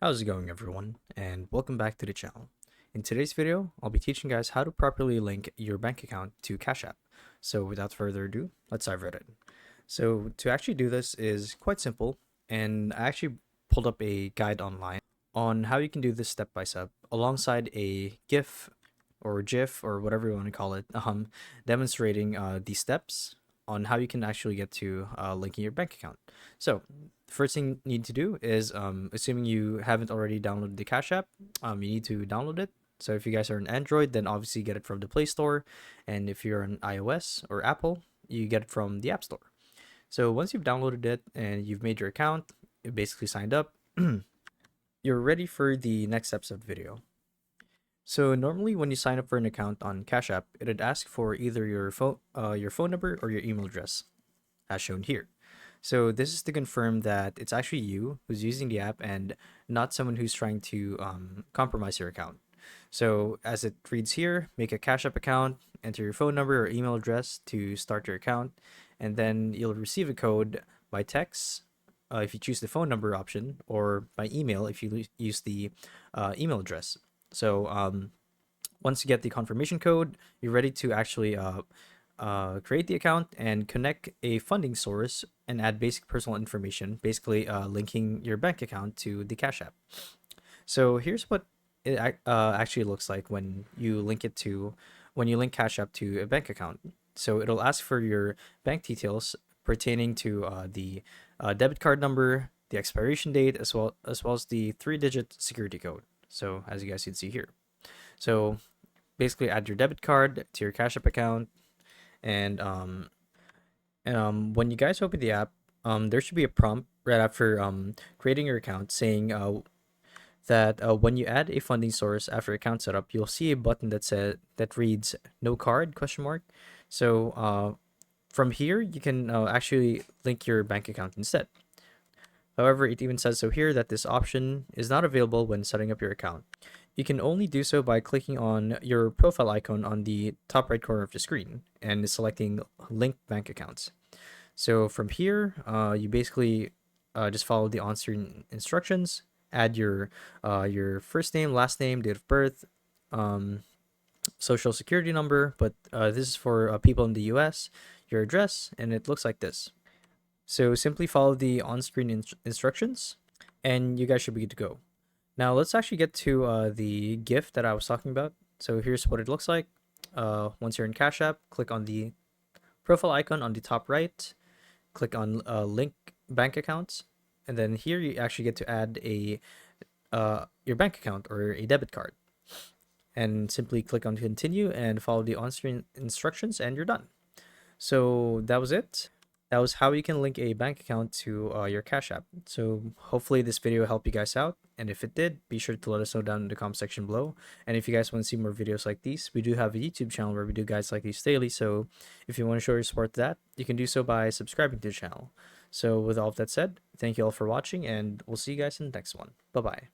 How's it going, everyone, and welcome back to the channel. In today's video, I'll be teaching you guys how to properly link your bank account to Cash App. So without further ado, let's dive right in. So to actually do this is quite simple, and I actually pulled up a guide online on how you can do this step by step alongside a GIF or GIF or whatever you want to call it, demonstrating these steps on how you can actually get to linking your bank account. So the first thing you need to do is, assuming you haven't already downloaded the Cash App, you need to download it. So if you guys are on Android, then obviously get it from the Play Store, and if you're on iOS or Apple, you get it from the App Store. So once you've downloaded it and you've made your account, you basically signed up, you're ready for the next steps of the video. So normally when you sign up for an account on Cash App, it'd ask for either your phone number or your email address, as shown here. So this is to confirm that it's actually you who's using the app and not someone who's trying to compromise your account. So as it reads here, make a Cash App account, enter your phone number or email address to start your account, and then you'll receive a code by text if you choose the phone number option, or by email if you use the email address. So once you get the confirmation code, you're ready to actually create the account and connect a funding source and add basic personal information, basically linking your bank account to the Cash App. So here's what it actually looks like when you link Cash App to a bank account. So it'll ask for your bank details pertaining to the debit card number, the expiration date, as well as the three-digit security code. So as you guys can see here. So basically add your debit card to your Cash App account, and when you guys open the app, there should be a prompt right after creating your account saying that when you add a funding source after account setup, you'll see a button that reads "No card?" question mark. So from here, you can actually link your bank account instead. However, it even says so here that this option is not available when setting up your account. You can only do so by clicking on your profile icon on the top right corner of the screen and selecting Link Bank Accounts. So from here, you basically just follow the on-screen instructions, add your first name, last name, date of birth, um, social security number, but this is for people in the US, your address, and it looks like this. So simply follow the on-screen instructions, and you guys should be good to go. Now let's actually get to the GIF that I was talking about. So here's what it looks like. Once you're in Cash App, click on the profile icon on the top right, click on link bank accounts, and then here you actually get to add your bank account or a debit card. And simply click on continue and follow the on-screen instructions, and you're done. So that was it. That was how you can link a bank account to your Cash App. So hopefully this video helped you guys out, and if it did, be sure to let us know down in the comment section below. And if you guys want to see more videos like these, we do have a YouTube channel where we do guides like these daily. So if you want to show your support to that, you can do so by subscribing to the channel. So with all of that said, thank you all for watching, and we'll see you guys in the next one. Bye bye.